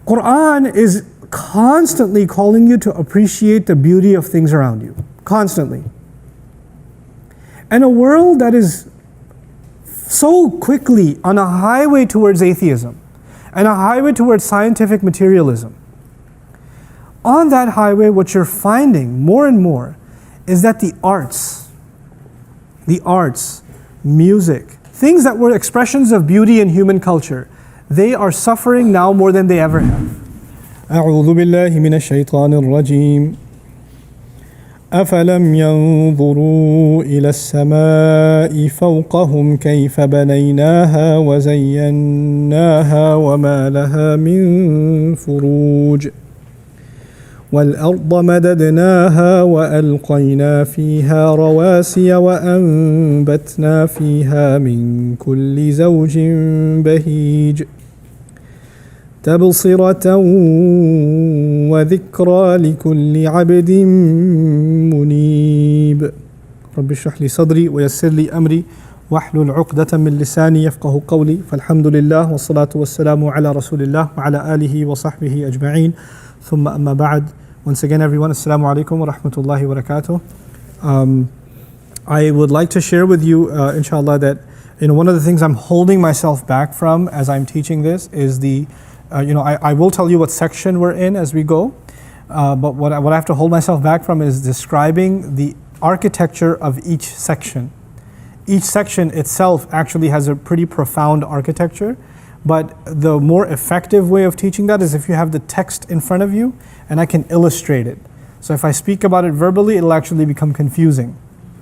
Quran is constantly calling you to appreciate the beauty of things around you. Constantly. And a world that is so quickly on a highway towards atheism and a highway towards scientific materialism. On that highway, what you're finding more and more is that the arts, music, things that were expressions of beauty in human culture, they are suffering now more than they ever have. أعوذ بالله من الشيطان الرجيم أفلم ينظروا إلى السماء فوقهم كيف بنيناها وزيناها وما لها من فروج والأرض مددناها وألقينا فيها رواسي وأنبتنا فيها من كل زوج بهيج تبصرة وذكرى لكل عبد منيب رب اشرح لي صدري ويسر لي أمري واحلل عقدة من لساني يفقه قولي فالحمد لله والصلاة والسلام على رسول الله وعلى آله وصحبه أجمعين ثم أما بعد. Once again everyone, Assalamu alaikum wa rahmatullahi wa barakatuh. I would like to share with you inshallah that one of the things I'm holding myself back from as I'm teaching this is I will tell you what section we're in as we go, but what I have to hold myself back from is describing the architecture of each section. Each section itself actually has a pretty profound architecture, but the more effective way of teaching that is if you have the text in front of you and I can illustrate it. So if I speak about it verbally, it'll actually become confusing,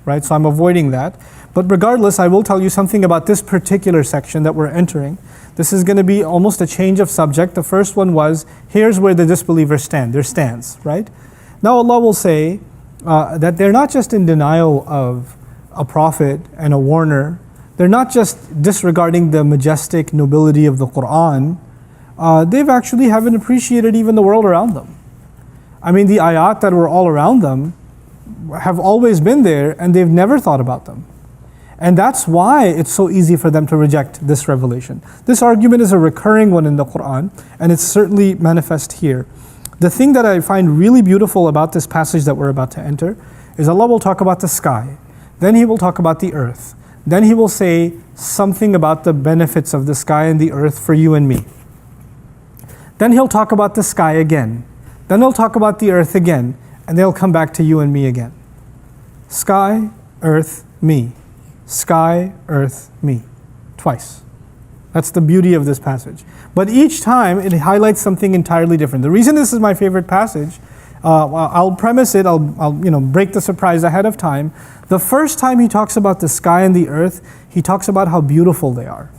right? So I'm avoiding that. But regardless, I will tell you something about this particular section that we're entering. This is going to be almost a change of subject. The first one was, here's where the disbelievers stand, their stance, right? Now Allah will say that they're not just in denial of a prophet and a warner. They're not just disregarding the majestic nobility of the Quran. They've actually haven't appreciated even the world around them. I mean, the ayat that were all around them have always been there and they've never thought about them. And that's why it's so easy for them to reject this revelation. This argument is a recurring one in the Quran, and it's certainly manifest here. The thing that I find really beautiful about this passage that we're about to enter is Allah will talk about the sky, then He will talk about the earth, then He will say something about the benefits of the sky and the earth for you and me. Then He'll talk about the sky again, then He'll talk about the earth again, and they'll come back to you and me again. Sky, earth, me. Sky, earth, me. Twice. That's the beauty of this passage. But each time it highlights something entirely different. The reason this is my favorite passage, I'll premise it, I'll break the surprise ahead of time. The first time He talks about the sky and the earth, He talks about how beautiful they are.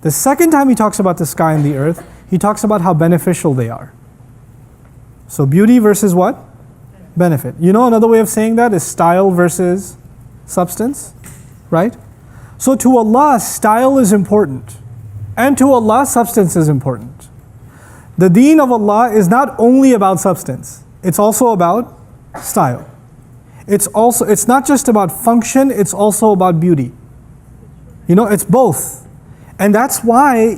The second time He talks about the sky and the earth, He talks about how beneficial they are. So beauty versus what? Benefit. Another way of saying that is style versus substance. Right? So to Allah, style is important. And to Allah, substance is important. The Deen of Allah is not only about substance. It's also about style. It's not just about function, it's also about beauty. It's both. And that's why,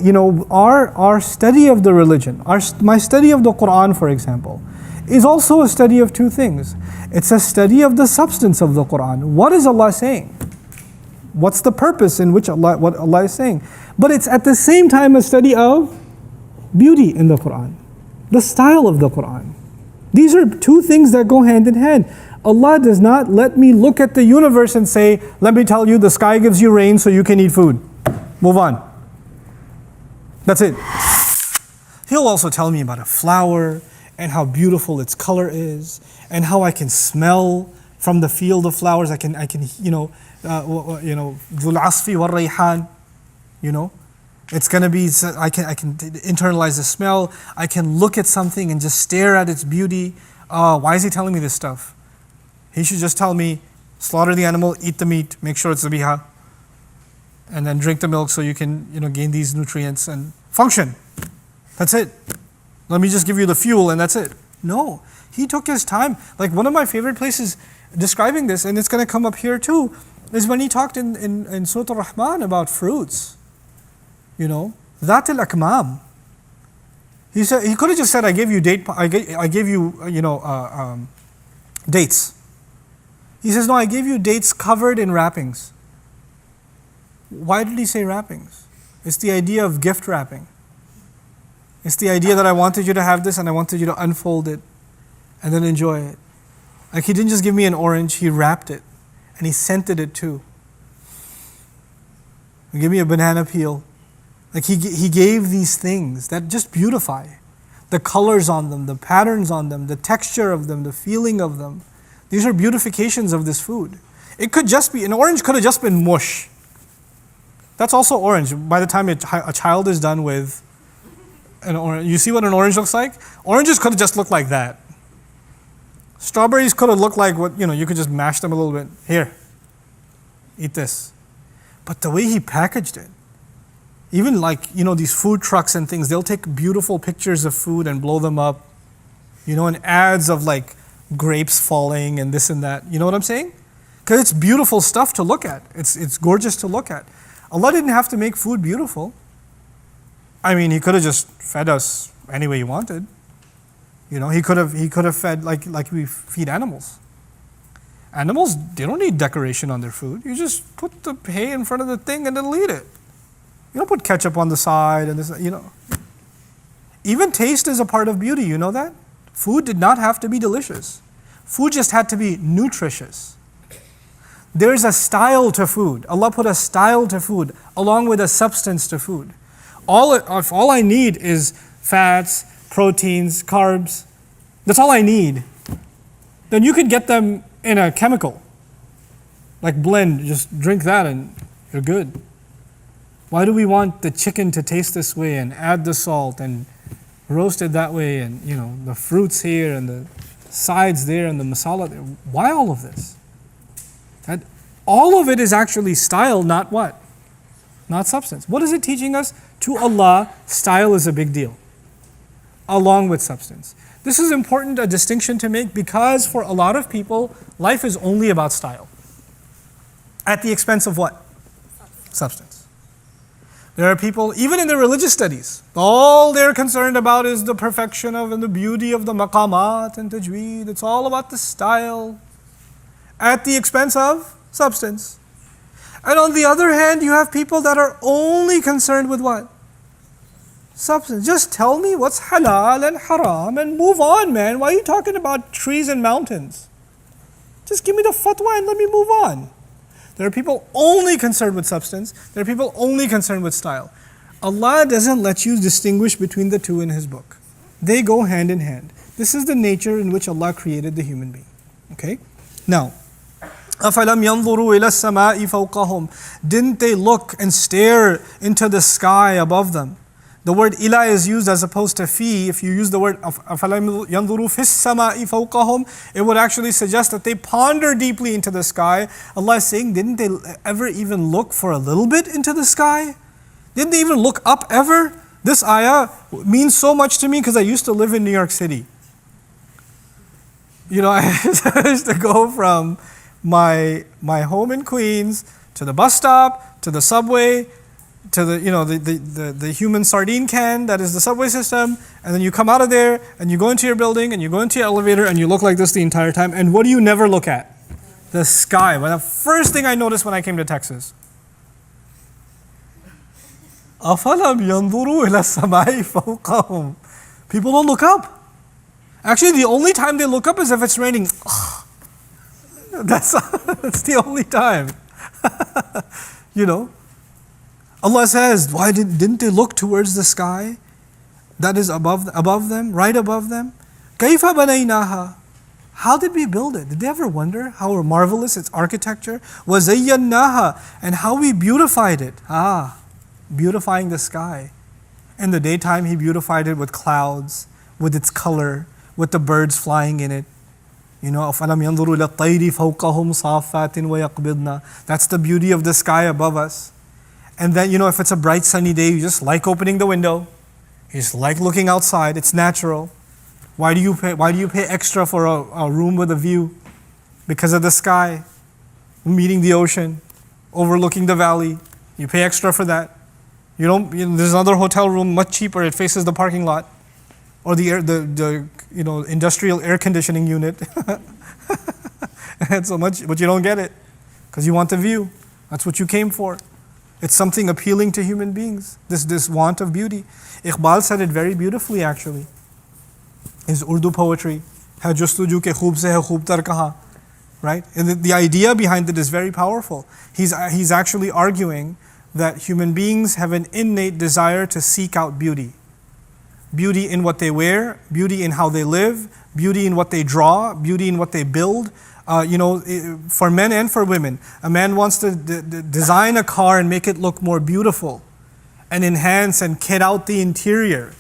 our study of the religion, my study of the Quran, for example, is also a study of two things. It's a study of the substance of the Quran. What is Allah saying? What's the purpose in which what Allah is saying? But it's at the same time a study of beauty in the Quran, the style of the Quran. These are two things that go hand in hand. Allah does not let me look at the universe and say, let me tell you the sky gives you rain so you can eat food. Move on. That's it. He'll also tell me about a flower and how beautiful its color is and how I can smell from the field of flowers. I can Dhul Asfi wal Rayhan, it's going to be, I can internalize the smell, I can look at something and just stare at its beauty. Why is He telling me this stuff? He should just tell me, slaughter the animal, eat the meat, make sure it's zabiha, and then drink the milk so you can gain these nutrients and function. That's it. Let me just give you the fuel and that's it. No, He took His time. Like one of my favorite places describing this, and it's going to come up here too, is when He talked in Surah Ar-Rahman about fruits. Dhat al-Akmam. He said he could have just said, "I gave you dates." He says, "No, I gave you dates covered in wrappings." Why did he say wrappings? It's the idea of gift wrapping. It's the idea that I wanted you to have this and I wanted you to unfold it and then enjoy it. Like he didn't just give me an orange, he wrapped it and he scented it too. He gave me a banana peel. Like he gave these things that just beautify. The colors on them, the patterns on them, the texture of them, the feeling of them. These are beautifications of this food. It could just be, an orange could have just been mush. That's also orange. By the time a child is done with an orange, you see what an orange looks like? Oranges could have just looked like that. Strawberries could have looked like what, you could just mash them a little bit. Here, eat this. But the way he packaged it, even like, these food trucks and things, they'll take beautiful pictures of food and blow them up, and ads of like grapes falling and this and that. You know what I'm saying? Because it's beautiful stuff to look at. It's gorgeous to look at. Allah didn't have to make food beautiful. I mean, He could have just fed us any way He wanted. He could have fed like we feed animals. Animals, they don't need decoration on their food. You just put the hay in front of the thing and it'll eat it. You don't put ketchup on the side and this, Even taste is a part of beauty, you know that? Food did not have to be delicious. Food just had to be nutritious. There's a style to food. Allah put a style to food along with a substance to food. If all I need is fats, proteins, carbs, that's all I need. Then you could get them in a chemical. Like blend, just drink that and you're good. Why do we want the chicken to taste this way and add the salt and roast it that way and the fruits here and the sides there and the masala there? Why all of this? All of it is actually style, not what? Not substance. What is it teaching us? To Allah, style is a big deal, along with substance. This is important, a distinction to make, because for a lot of people, life is only about style. At the expense of what? Substance. There are people, even in their religious studies, all they're concerned about is the perfection of and the beauty of the maqamat and tajweed. It's all about the style, at the expense of substance. And on the other hand, you have people that are only concerned with what? Substance. Just tell me what's halal and haram and move on, man. Why are you talking about trees and mountains? Just give me the fatwa and let me move on. There are people only concerned with substance. There are people only concerned with style. Allah doesn't let you distinguish between the two in His book. They go hand in hand. This is the nature in which Allah created the human being. Okay? Now, أَفَلَمْ يَنْظُرُوا إِلَى السَّمَاءِ فَوْقَهُمْ. Didn't they look and stare into the sky above them? The word ila is used as opposed to fi. If you use the word أَفَلَمْ يَنْظُرُوا فِي السَّمَاءِ فَوْقَهُمْ, it would actually suggest that they ponder deeply into the sky. Allah is saying, didn't they ever even look for a little bit into the sky? Didn't they even look up ever? This ayah means so much to me because I used to live in New York City. I used to go from my home in Queens to the bus stop, to the subway, to the human sardine can that is the subway system, and then you come out of there and you go into your building and you go into your elevator and you look like this the entire time. And what do you never look at? The sky. Well, the first thing I noticed when I came to Texas. أَفَلَمْ يَنْظُرُوا إِلَى السَّمَاءِ فَوْقَهُمْ. People don't look up. Actually, the only time they look up is if it's raining. That's the only time. Allah says, why didn't they look towards the sky that is above them, right above them? كَيْفَ بَنَيْنَاهَا. How did we build it? Did they ever wonder how marvelous its architecture? وَزَيَّنَّاهَا. And how we beautified it. Beautifying the sky. In the daytime, He beautified it with clouds, with its color, with the birds flying in it. أَفَلَمْ يَنْظُرُوا إِلَى الطَّيْرِ فَوْقَهُمْ صَافَّاتٍ وَيَقْبِضْنَا. That's the beauty of the sky above us. And then, if it's a bright sunny day, you just like opening the window. You just like looking outside. It's natural. Why do you pay extra for a room with a view? Because of the sky, meeting the ocean, overlooking the valley. You pay extra for that. There's another hotel room much cheaper. It faces the parking lot. or the industrial air conditioning unit. And so much, but you don't get it because you want the view. That's what you came for. It's something appealing to human beings. This want of beauty. Iqbal said it very beautifully actually. His Urdu poetry, "Hai justuju ke khoob se hai khoob tar kahan," right? And the idea behind it is very powerful. He's actually arguing that human beings have an innate desire to seek out beauty. Beauty in what they wear, beauty in how they live, beauty in what they draw, beauty in what they build. For men and for women. A man wants to design a car and make it look more beautiful and enhance and kit out the interior.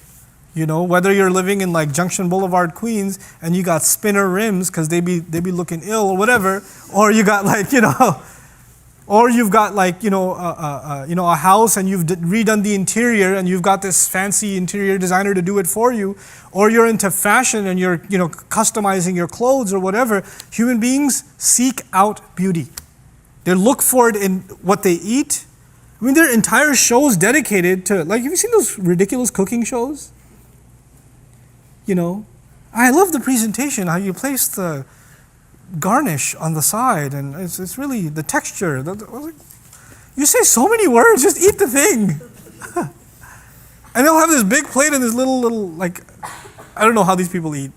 Whether you're living in like Junction Boulevard, Queens, and you got spinner rims because they be looking ill or whatever, or you got or you've got a house and you've redone the interior and you've got this fancy interior designer to do it for you, or you're into fashion and you're customizing your clothes or whatever. Human beings seek out beauty. They look for it in what they eat. I mean, there are entire shows dedicated to, have you seen those ridiculous cooking shows? I love the presentation, how you place the garnish on the side, and it's really the texture. You say so many words, just eat the thing. And they'll have this big plate and this little I don't know how these people eat.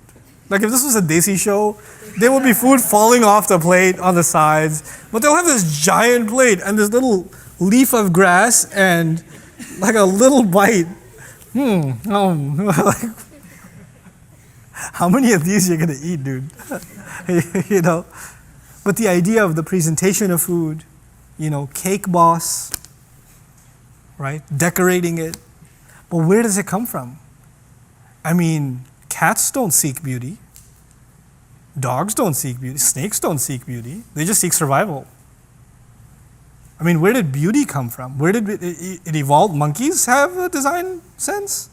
If this was a Desi show, there would be food falling off the plate on the sides, but they'll have this giant plate and this little leaf of grass and a little bite. How many of these you're gonna eat, dude? But the idea of the presentation of food, cake boss, right? Decorating it. But where does it come from? I mean, cats don't seek beauty. Dogs don't seek beauty. Snakes don't seek beauty. They just seek survival. I mean, where did beauty come from? Where did it evolve? Monkeys have a design sense?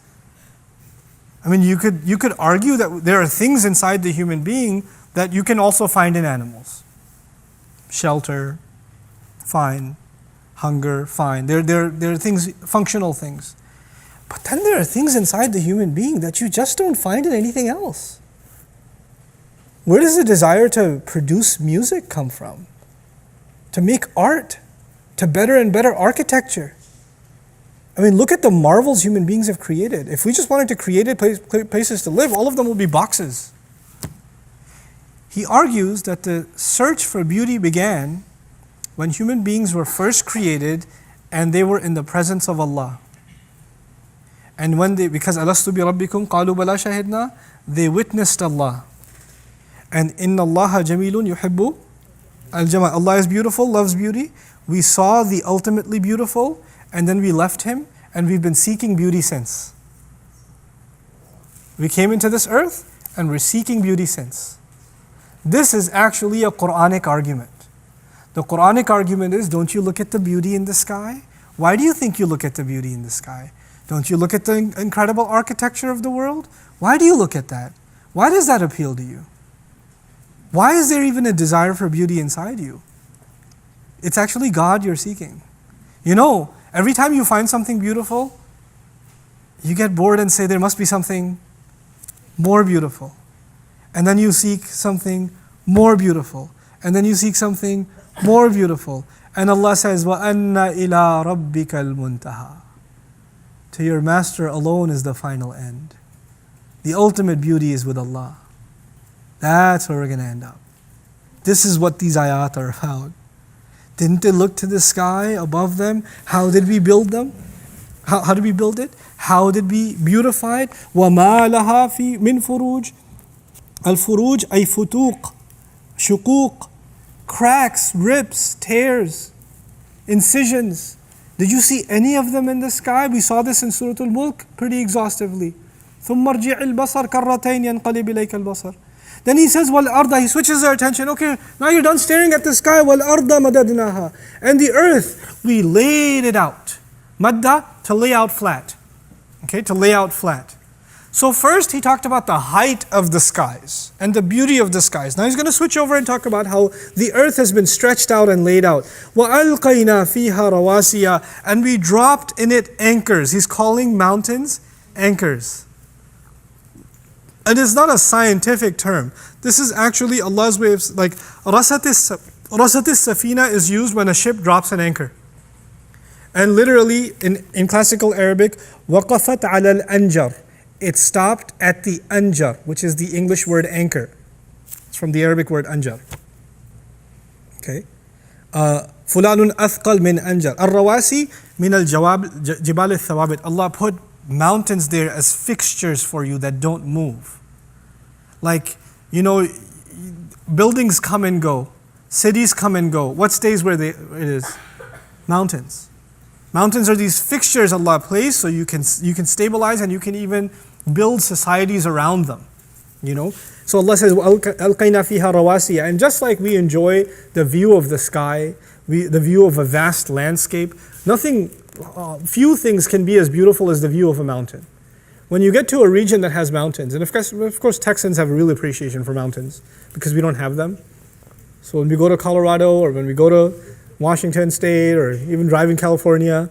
I mean, you could argue that there are things inside the human being that you can also find in animals. Shelter, fine. Hunger, fine. There are things, functional things. But then there are things inside the human being that you just don't find in anything else. Where does the desire to produce music come from? To make art? To better and better architecture? I mean, look at the marvels human beings have created. If we just wanted to create places to live, all of them would be boxes. He argues that the search for beauty began when human beings were first created and they were in the presence of Allah. And because Alastu bi Rabbikum qalu bala shahidna, they witnessed Allah. And inna Allaha jamilun yuhibbu al-jamal. Allah is beautiful, loves beauty. We saw the ultimately beautiful, and then we left Him, and we've been seeking beauty since. We came into this earth, and we're seeking beauty since. This is actually a Quranic argument. The Quranic argument is, don't you look at the beauty in the sky? Why do you think you look at the beauty in the sky? Don't you look at the incredible architecture of the world? Why do you look at that? Why does that appeal to you? Why is there even a desire for beauty inside you? It's actually God you're seeking. Every time you find something beautiful, you get bored and say there must be something more beautiful. And then you seek something more beautiful. And then you seek something more beautiful. And Allah says, وَأَنَّ إِلَىٰ رَبِّكَ الْمُنْتَهَى. To your master alone is the final end. The ultimate beauty is with Allah. That's where we're going to end up. This is what these ayat are about. Didn't they look to the sky above them? How did we build them? How did we build it? How did we beautify it? وَمَا لَهَا فِي مِنْ فُرُوجٍ. Al-furuj ay futuq, shuquq, cracks, rips, tears, incisions. Did you see any of them in the sky? We saw this in Surah Al-Mulk pretty exhaustively. ثُمَّ ارْجِعِ الْبَصَرَ كَرَّتَيْنِ يَنْقَلِبْ إِلَيْكَ الْبَصَرُ. Then he says, وَالْأَرْضَ. He switches our attention. Okay, now you're done staring at the sky. وَالْأَرْضَ مَدَدْنَاهَا. And the earth, we laid it out. Madda, to lay out flat. Okay, to lay out flat. So first he talked about the height of the skies and the beauty of the skies. Now he's going to switch over and talk about how the earth has been stretched out and laid out. وَأَلْقَيْنَا فِيهَا رَوَاسِيَ. And we dropped in it anchors. He's calling mountains anchors. It is not a scientific term. This is actually Allah's way of, like, rasatis safina is used when a ship drops an anchor. And literally, in classical Arabic, waqafat ala al-anjar. It stopped at the anjar, which is the English word anchor. It's from the Arabic word anjar. Okay. Fulanun athqal min anjar. Ar-rawasi min al-jibal al-thawabit. Allah put mountains there as fixtures for you that don't move. Like, you know, buildings come and go. Cities come and go. What stays where it is? Mountains. Mountains are these fixtures Allah placed so you can stabilize and you can even build societies around them. You know? So Allah says, أَلْقَيْنَا فِيهَا رَوَاسِيَ. And just like we enjoy the view of the sky, the view of a vast landscape, few things can be as beautiful as the view of a mountain. When you get to a region that has mountains, and of course Texans have a real appreciation for mountains because we don't have them. So when we go to Colorado or when we go to Washington State or even drive in California,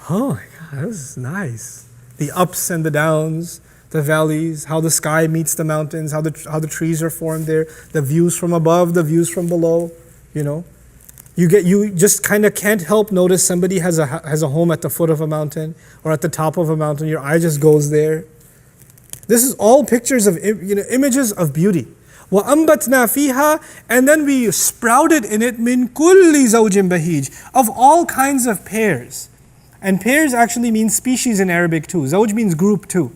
oh my God, this is nice. The ups and the downs, the valleys, how the sky meets the mountains, how the trees are formed there, the views from above, the views from below, you know. You just kind of can't help notice somebody has a home at the foot of a mountain or at the top of a mountain. Your eye just goes there. This is all pictures of, you know, images of beauty. وَأَنْبَتْنَا فِيهَا. And then we sprouted in it مِنْ كُلِّ زَوْجٍ بَهِيجٍ. Of all kinds of pairs. And pairs actually means species in Arabic too. Zawj means group too.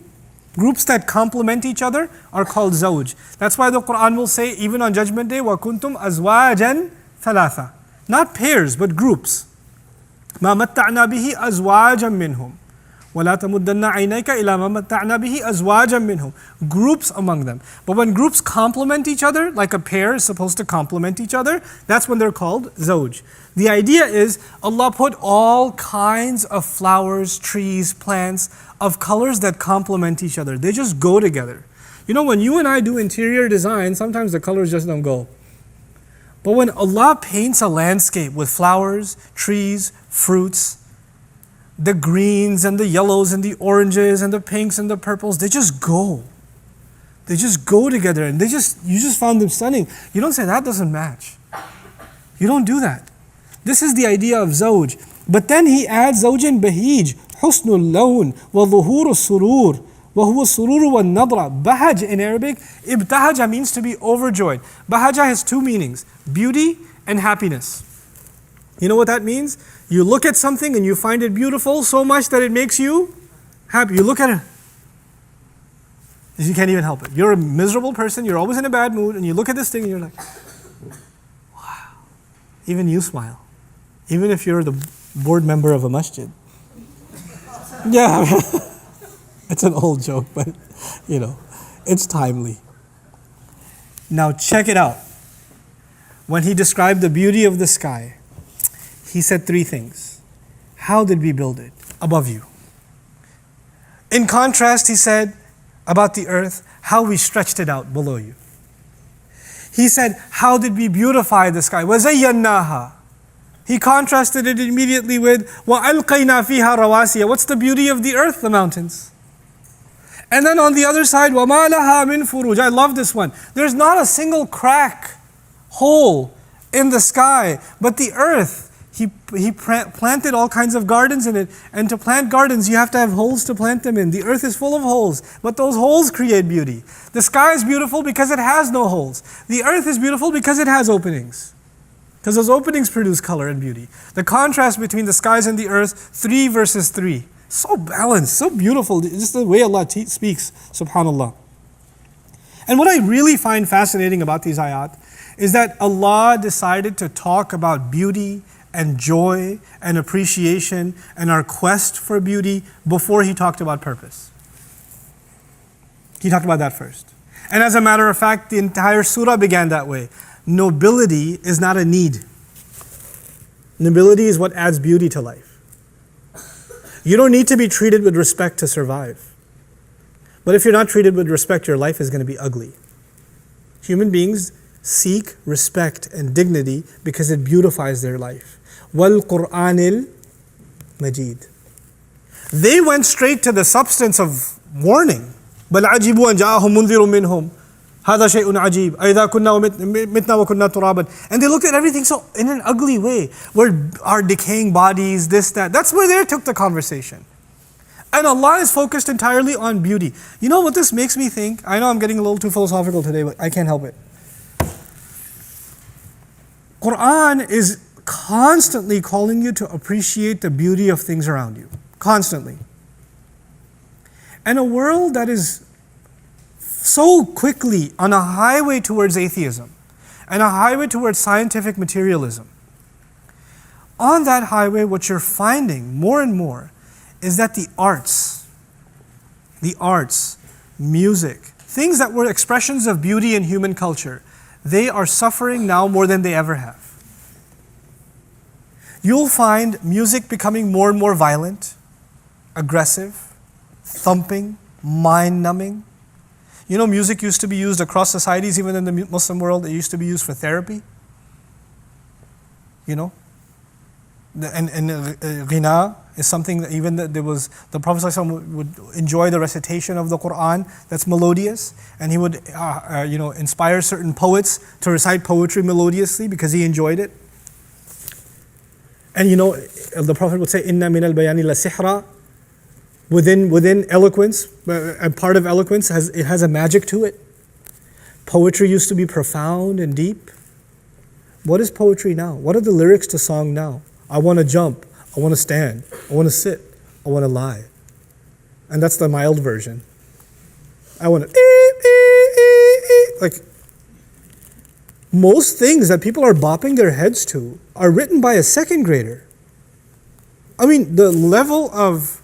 Groups that complement each other are called zawj. That's why the Quran will say, even on Judgment Day, وَكُنْتُمْ أَزْوَاجًا ثَلَاثًا. Not pairs, but groups. مَا مَتَّعْنَا بِهِ أَزْوَاجًا مِّنْهُمْ وَلَا تَمُدَّنَّ عَيْنَيْكَ إِلَى مَا مَتَّعْنَا بِهِ أَزْوَاجًا مِّنْهُمْ. Groups among them. But when groups complement each other, like a pair is supposed to complement each other, that's when they're called zawj. The idea is Allah put all kinds of flowers, trees, plants of colors that complement each other. They just go together. You know, when you and I do interior design, sometimes the colors just don't go. But when Allah paints a landscape with flowers, trees, fruits, the greens and the yellows and the oranges and the pinks and the purples, they just go. They just go together and you just found them stunning. You don't say that doesn't match. You don't do that. This is the idea of zawj. But then he adds zawjin bahij, husnul lawn, wa dhuhur surur, wa huwa surur wa nadra. Bahaj in Arabic, ibtahaja means to be overjoyed. Bahaja has two meanings, beauty and happiness. You know what that means? You look at something and you find it beautiful so much that it makes you happy. You look at it, you can't even help it. You're a miserable person, you're always in a bad mood, and you look at this thing and you're like, wow. Even you smile. Even if you're the board member of a masjid. Yeah, it's an old joke, but you know, it's timely. Now check it out. When he described the beauty of the sky, he said three things. How did we build it? Above you. In contrast, he said about the earth, how we stretched it out below you. He said, how did we beautify the sky? وَزَيَّنَّاهَا. He contrasted it immediately with وَأَلْقَيْنَا فِيهَا رَوَاسِيَ. What's the beauty of the earth? The mountains. And then on the other side, وَمَا لَهَا مِنْ فُرُوجٍ. I love this one. There's not a single crack, hole in the sky, but the earth, He planted all kinds of gardens in it. And to plant gardens, you have to have holes to plant them in. The earth is full of holes, but those holes create beauty. The sky is beautiful because it has no holes. The earth is beautiful because it has openings. Because those openings produce color and beauty. The contrast between the skies and the earth, 3 versus 3. So balanced, so beautiful. Just the way Allah speaks, subhanAllah. And what I really find fascinating about these ayat is that Allah decided to talk about beauty and joy and appreciation and our quest for beauty before he talked about purpose. He talked about that first. And as a matter of fact, the entire surah began that way. Nobility is not a need. Nobility is what adds beauty to life. You don't need to be treated with respect to survive. But if you're not treated with respect, your life is going to be ugly. Human beings seek respect and dignity because it beautifies their life. وَالْقُرْآنِ الْمَجِيدِ. They went straight to the substance of warning. بل عجبوا أن جاءهم منذر منهم هذا شيء عجيب أئذا كنا متنا وكنا ترابا. And they looked at everything so in an ugly way, where our decaying bodies, this, that. That's where they took the conversation. And Allah is focused entirely on beauty. You know what this makes me think? I know I'm getting a little too philosophical today, but I can't help it. Quran is constantly calling you to appreciate the beauty of things around you. Constantly. And a world that is so quickly on a highway towards atheism and a highway towards scientific materialism. On that highway, what you're finding more and more is that the arts, music, things that were expressions of beauty in human culture, they are suffering now more than they ever have. You'll find music becoming more and more violent, aggressive, thumping, mind-numbing. You know, music used to be used across societies, even in the Muslim world, it used to be used for therapy. You know? And ghina is something that even there was, the Prophet ﷺ would enjoy the recitation of the Quran that's melodious, and he would inspire certain poets to recite poetry melodiously because he enjoyed it. And you know, the Prophet would say, "Inna min al-bayani la sihra." Within eloquence, and part of eloquence has a magic to it. Poetry used to be profound and deep. What is poetry now? What are the lyrics to song now? I want to jump, I want to stand, I want to sit, I want to lie. And that's the mild version. I want to like most things that people are bopping their heads to are written by a second grader. I mean, the level of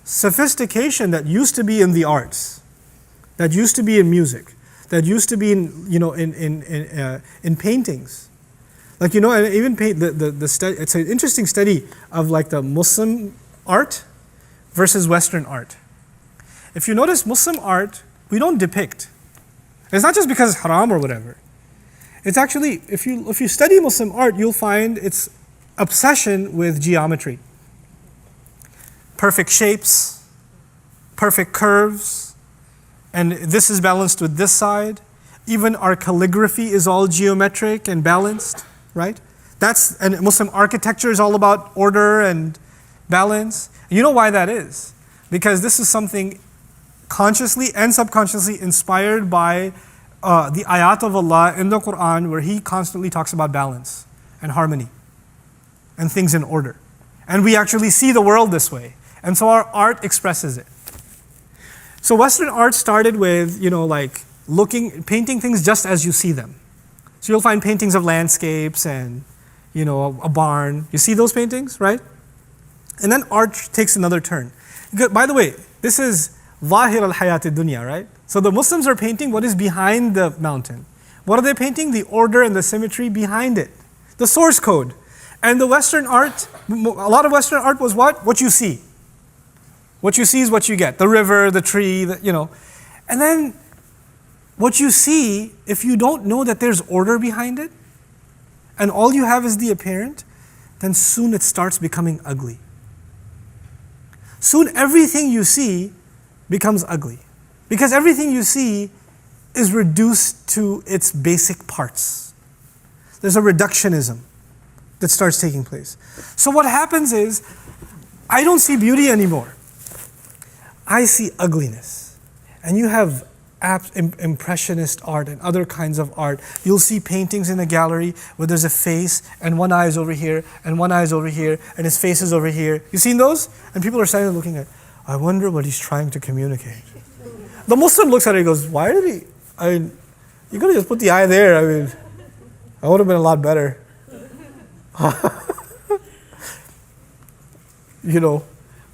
sophistication that used to be in the arts, that used to be in music, that used to be in paintings, like and even paint the study. It's an interesting study of like the Muslim art versus Western art. If you notice, Muslim art we don't depict. It's not just because it's haram or whatever. It's actually if you study Muslim art, you'll find its obsession with geometry. Perfect shapes, perfect curves, and this is balanced with this side. Even our calligraphy is all geometric and balanced, right? And Muslim architecture is all about order and balance. You know why that is? Because this is something consciously and subconsciously inspired by the ayat of Allah in the Quran, where He constantly talks about balance and harmony and things in order. And we actually see the world this way. And so our art expresses it. So Western art started with, painting things just as you see them. So you'll find paintings of landscapes and, a barn. You see those paintings, right? And then art takes another turn. By the way, this is Zahir al-Hayat al-Dunya, right? So the Muslims are painting what is behind the mountain. What are they painting? The order and the symmetry behind it. The source code. And the Western art, a lot of Western art was what? What you see. What you see is what you get. The river, the tree, And then what you see, if you don't know that there's order behind it, and all you have is the apparent, then soon it starts becoming ugly. Soon everything you see becomes ugly. Because everything you see is reduced to its basic parts. There's a reductionism that starts taking place. So what happens is, I don't see beauty anymore. I see ugliness. And you have impressionist art and other kinds of art. You'll see paintings in a gallery where there's a face and one eye is over here and one eye is over here and his face is over here. You seen those? And people are standing there looking at, I wonder what he's trying to communicate. The Muslim looks at it and goes, why did he? You could have just put the eye there. I would have been a lot better.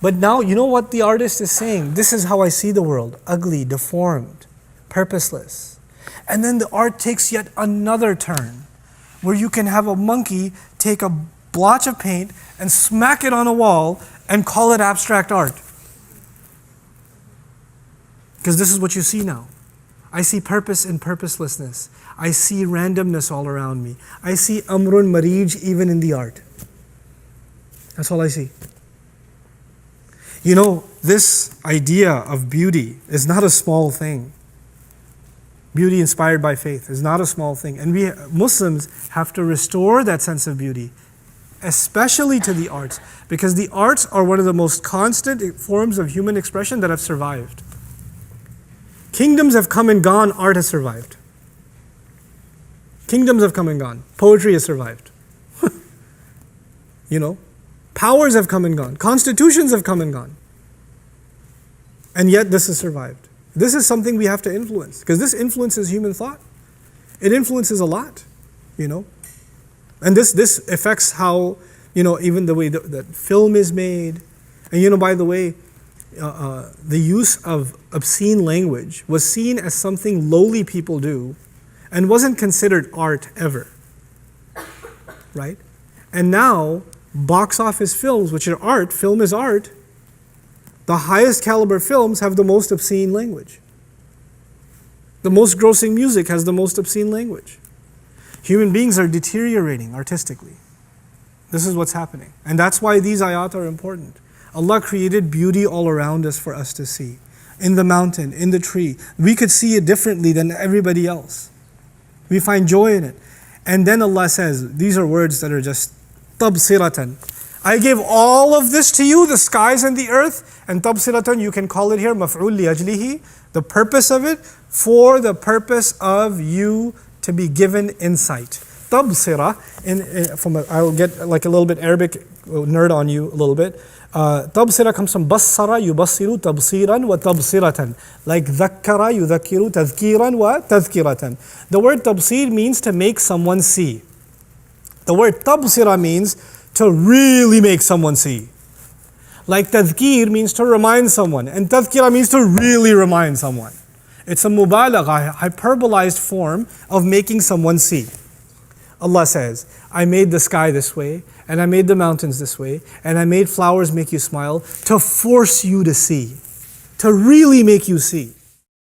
But now, you know what the artist is saying? This is how I see the world. Ugly, deformed, purposeless. And then the art takes yet another turn, where you can have a monkey take a blotch of paint and smack it on a wall and call it abstract art. Because this is what you see now. I see purpose in purposelessness. I see randomness all around me. I see amrun marij even in the art. That's all I see. You know, this idea of beauty is not a small thing. Beauty inspired by faith is not a small thing. And we Muslims have to restore that sense of beauty, especially to the arts, because the arts are one of the most constant forms of human expression that have survived. Kingdoms have come and gone, art has survived. Kingdoms have come and gone, poetry has survived. You know, powers have come and gone, constitutions have come and gone. And yet this has survived. This is something we have to influence, because this influences human thought. It influences a lot, you know. And this affects how, you know, even the way that film is made. And you know, by the way, the use of obscene language was seen as something lowly people do and wasn't considered art ever, right? And now, box office films, which are art, film is art, the highest caliber films have the most obscene language. The most grossing music has the most obscene language. Human beings are deteriorating artistically. This is what's happening. And that's why these ayat are important. Allah created beauty all around us for us to see. In the mountain, in the tree. We could see it differently than everybody else. We find joy in it. And then Allah says, these are words that are just tabsiratan. I gave all of this to you, the skies and the earth, and tabsiratan, you can call it here, maf'ul li ajlihi, the purpose of it, for the purpose of you to be given insight. Tabsira, I'll get like a little bit Arabic nerd on you a little bit. Tabsira comes from bassara, yubassiru, tabsiran wa tabsiratan. Like dhakkara, yudhakkiru, tadhkiran wa tadhkiratan. The word tabsir means to make someone see. The word tabsira means to really make someone see. Like tadhkir means to remind someone, and tadhkira means to really remind someone. It's a mubalagha, hyperbolized form of making someone see. Allah says, I made the sky this way, and I made the mountains this way, and I made flowers make you smile to force you to see, to really make you see.